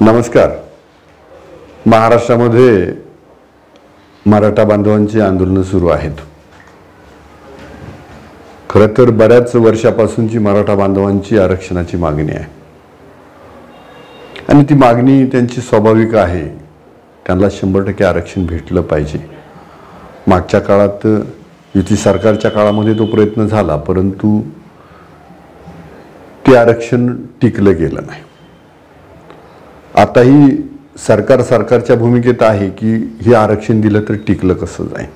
नमस्कार. महाराष्ट्रामध्ये मराठा बांधवांची आंदोलन सुरू आहेत. खरं तर बऱ्याच वर्षापासूनची मराठा बांधवांची आरक्षणाची मागणी आहे आणि ती मागणी त्यांची स्वाभाविक आहे. त्यांना 100% आरक्षण भेटलं पाहिजे. मागच्या काळात युती सरकारच्या काळामध्ये तो प्रयत्न झाला, परंतु ते आरक्षण टिकलं गेलं नाही. आताही सरकारच्या भूमिकेत आहे की हे आरक्षण दिलं तर टिकलं कसं जाईल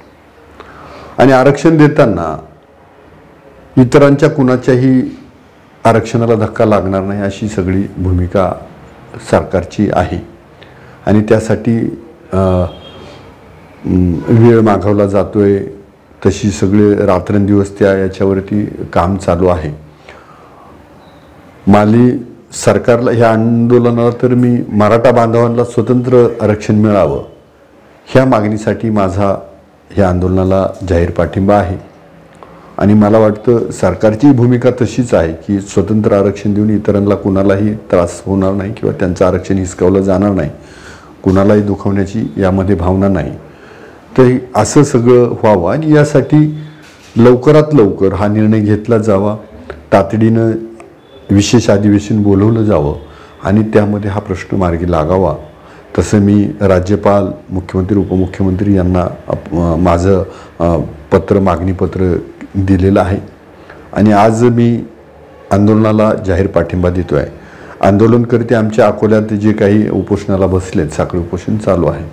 आणि आरक्षण देताना इतरांच्या कुणाच्याही आरक्षणाला धक्का लागणार नाही अशी सगळी भूमिका सरकारची आहे आणि त्यासाठी वेळ मागवला जातोय. तशी सगळे रात्रंदिवस याच्यावरती काम चालू आहे. माली सरकारला ह्या आंदोलनाला तर मी मराठा बांधवांना स्वतंत्र आरक्षण मिळावं ह्या मागणीसाठी माझा ह्या आंदोलनाला जाहीर पाठिंबा आहे आणि मला वाटतं सरकारची भूमिका तशीच आहे की स्वतंत्र आरक्षण देऊन इतरांना कुणालाही त्रास होणार नाही किंवा त्यांचं आरक्षण हिसकावलं जाणार नाही, कुणालाही दुखवण्याची यामध्ये भावना नाही. तर असं सगळं व्हावं आणि यासाठी लवकरात लवकर हा निर्णय घेतला जावा. तातडीनं विशेष अधिवेशन बोलवलं जावं आणि त्यामध्ये हा प्रश्न मार्गी लागावा. तसं मी राज्यपाल, मुख्यमंत्री, उपमुख्यमंत्री यांना माझं मागणीपत्र दिलेलं आहे आणि आज मी आंदोलनाला जाहीर पाठिंबा देतो आहे. आंदोलनकर्ते आमच्या अकोल्यात जे काही उपोषणाला बसलेत, साखळी उपोषण चालू आहे,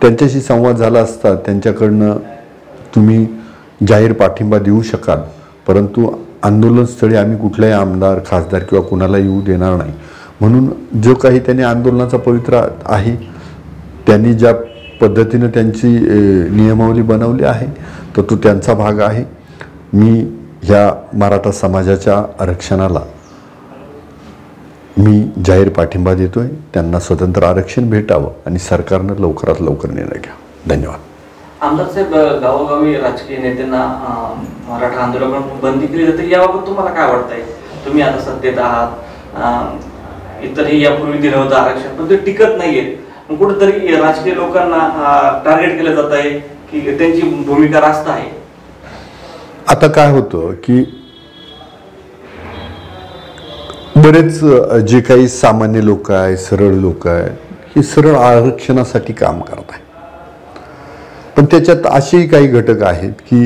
त्यांच्याशी संवाद झाला असता त्यांच्याकडनं तुम्ही जाहीर पाठिंबा देऊ शकाल, परंतु आंदोलनस्थळी आम्ही कुठल्याही आमदार, खासदार किंवा कुणाला येऊ देणार नाही. म्हणून जो काही त्यांनी आंदोलनाचा पवित्रा आहे, त्यांनी ज्या पद्धतीनं त्यांची नियमावली बनवली आहे तर तो त्यांचा भाग आहे. मी ह्या मराठा समाजाच्या आरक्षणाला मी जाहीर पाठिंबा देतोय. त्यांना स्वतंत्र आरक्षण भेटावं आणि सरकारनं लवकरात लवकर निर्णय घ्या. धन्यवाद. आमदार साहेब, गावोगावी राजकीय नेत्यांना मराठा आंदोलन बंदी केली जाते, याबाबत तुम्हाला काय वाटतंय? तुम्ही आता सत्तेत आहात, इतरही यापूर्वी दिलं होतं आरक्षण पण ते टिकत नाहीये. कुठेतरी राजकीय लोकांना टार्गेट केलं जात आहे की त्यांची भूमिका रास्त आहे. आता काय होतं की बरेच जे काही सामान्य लोक आहे, सरळ लोक आहे, हे सरळ आरक्षणासाठी काम करत आहे. पण त्याच्यात असेही काही घटक आहेत की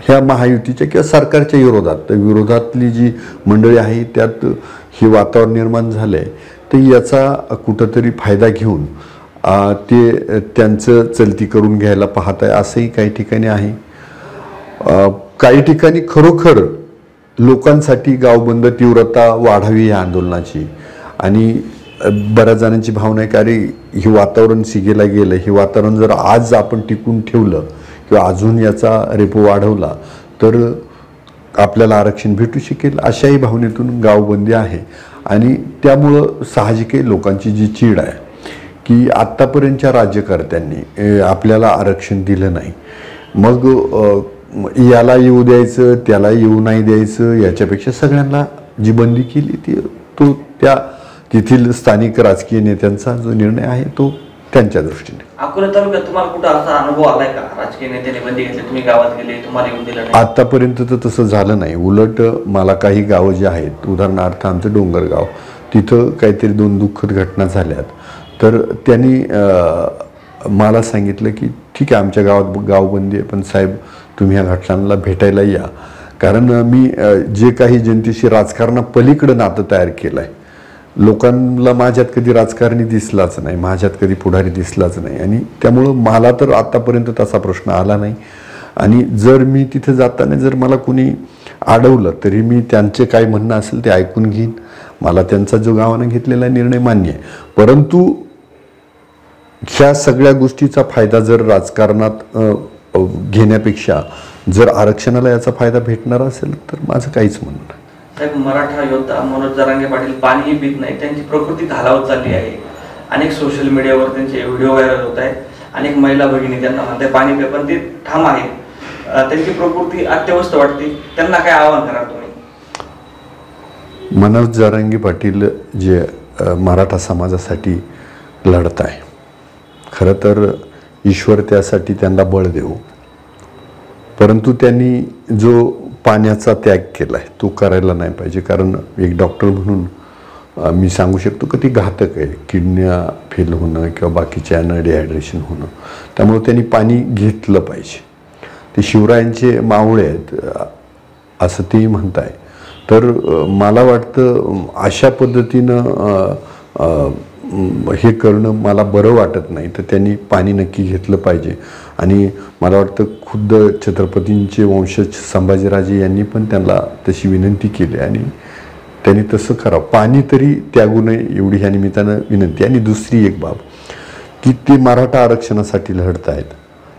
ह्या महायुतीच्या किंवा सरकारच्या विरोधातली जी मंडळी आहे त्यात हे वातावरण निर्माण झालं आहे. तर याचा कुठंतरी फायदा घेऊन ते त्यांचं चलती करून घ्यायला पाहत आहे असंही काही ठिकाणी आहे. काही ठिकाणी खरोखर लोकांसाठी गावबंद तीव्रता वाढावी या आंदोलनाची आणि बऱ्याच जणांची भावना आहे की अरे हे वातावरण सिगेला गेलं, हे वातावरण जर आज आपण टिकून ठेवलं किंवा अजून याचा रेपो वाढवला तर आपल्याला आरक्षण भेटू शकेल अशाही भावनेतून गावबंदी आहे. आणि त्यामुळं साहजिक लोकांची जी चीड आहे की आत्तापर्यंतच्या राज्यकर्त्यांनी आपल्याला आरक्षण दिलं नाही, मग याला येऊ द्यायचं, त्याला येऊ नाही द्यायचं, याच्यापेक्षा सगळ्यांना जी बंदी केली त्या तेथील स्थानिक राजकीय नेत्यांचा जो निर्णय आहे तो त्यांच्या दृष्टीने. अकोला तालुक्यात तुम्हाला कुठं असा अनुभव आलाय का राजकीय नेत्यांनी बंदी घेतली, तुम्ही गावात गेले, तुम्हाला येऊन दिलं नाही? आतापर्यंत तर तसं झालं नाही. उलट मला काही गावं जी आहेत, उदाहरणार्थ आमचं डोंगरगाव, तिथं काहीतरी 2 दुःखद घटना झाल्यात. तर त्यांनी मला सांगितलं की ठीक आहे, आमच्या गावात गावबंदी आहे, पण साहेब तुम्ही ह्या घटनांना भेटायला या. कारण मी जे काही जनतेशी राजकारणापलीकडं नातं तयार केलं आहे, लोकांना माझ्यात कधी राजकारणी दिसलाच नाही, माझ्यात कधी पुढारी दिसलाच नाही आणि त्यामुळं मला तर आत्तापर्यंत तसा प्रश्न आला नाही. आणि जर मी तिथे जाताना जर मला कुणी अडवलं तरी मी त्यांचे काय म्हणणं असेल ते ऐकून घेईन. मला त्यांचा जो गावानं घेतलेला निर्णय मान्य आहे, परंतु ह्या सगळ्या गोष्टीचा फायदा जर राजकारणात घेण्यापेक्षा जर आरक्षणाला याचा फायदा भेटणार असेल तर माझं काहीच म्हणणं नाही. साहेब, मराठा योद्धा मनोज जरांगे पाटील पाणीही पित नाही, त्यांची प्रकृती खालावत चालली आहे. अनेक सोशल मीडियावर त्यांचे व्हिडिओ व्हायरल होत आहेत. अनेक महिला भगिनी त्यांना म्हणतात पाणी पे, पण ते ठाम आहेत. त्यांची प्रकृती अत्यवस्थ वाटते. त्यांना काय आवाहन कराल तुम्ही? मनोज जरांगे पाटील जे मराठा समाजासाठी लढत आहे. खरं तर ईश्वर त्यासाठी त्यांना बळ देऊ, परंतु त्यांनी जो पाण्याचा त्याग केला आहे तो करायला नाही पाहिजे. कारण एक डॉक्टर म्हणून मी सांगू शकतो की ती घातक आहे, किडन्या फेल होणं किंवा बाकीच्या डिहायड्रेशन होणं. त्यामुळे त्यांनी पाणी घेतलं पाहिजे. ते शिवरायांचे मावळे आहेत असं ते म्हणत आहे. तर मला वाटतं अशा पद्धतीनं हे करणं मला बरं वाटत नाही. तर त्यांनी पाणी नक्की घेतलं पाहिजे. आणि मला वाटतं खुद्द छत्रपतींचे वंशज संभाजीराजे यांनी पण त्यांना तशी विनंती केली आणि त्यांनी तसं करावं. पाणी तरी त्यागू नये एवढी ह्या निमित्तानं विनंती. आणि दुसरी एक बाब की ते मराठा आरक्षणासाठी लढत आहेत,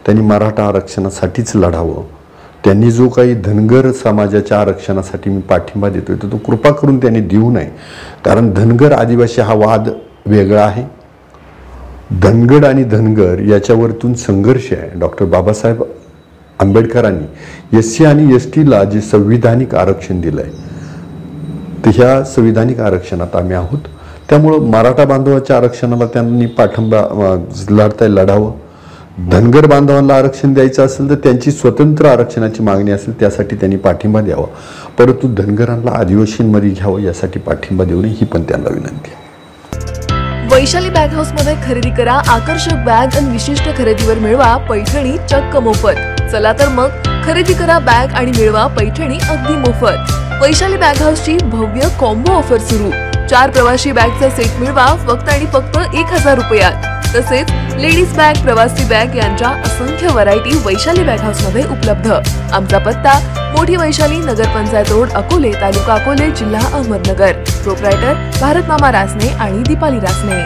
त्यांनी मराठा आरक्षणासाठीच लढावं. त्यांनी जो काही धनगर समाजाच्या आरक्षणासाठी मी पाठिंबा देतोय तर तो कृपा करून त्यांनी देऊ नये. कारण धनगर आदिवासी हा वाद वेगळा आहे. धनगड आणि धनगर याच्यावरतून संघर्ष आहे. डॉक्टर बाबासाहेब आंबेडकरांनी SC आणि STला जे संविधानिक आरक्षण दिलं आहे तर ह्या संविधानिक आरक्षणात आम्ही आहोत. त्यामुळं मराठा बांधवाच्या आरक्षणाला त्यांनी पाठिंबा लढावं. धनगर बांधवांना आरक्षण द्यायचं असेल तर त्यांची स्वतंत्र आरक्षणाची मागणी असेल त्यासाठी त्यांनी पाठिंबा द्यावा. परंतु धनगरांना आदिवासींमध्ये घ्यावं यासाठी पाठिंबा देऊ नये ही पण त्यांना विनंती आहे. वैशाली बॅग हाऊस मध्ये खरेदी करा आकर्षक बॅग आणि विशिष्ट खरेदीवर मिळवा पैठणी चक्क मोफत. चला तर मग खरेदी करा बॅग आणि मिळवा पैठणी अगदी मोफत. वैशाली बॅग हाऊसची भव्य कॉम्बो ऑफर सुरू. 4 प्रवासी बॅगचा सेट मिळवा फक्त आणि फक्त 1000 रुपयात. तसेच लेडीज बॅग, प्रवासी बॅग यांच्या असंख्य व्हरायटी वैशाली बॅग हाऊस मध्ये उपलब्ध. आमचा पत्ता मोठी वैशाली, नगरपंचायत रोड, अकोले, तालुका अकोले, जिल्हा अहमदनगर. प्रोप्रायटर भारत मामा रासने आणि दीपाली रासने.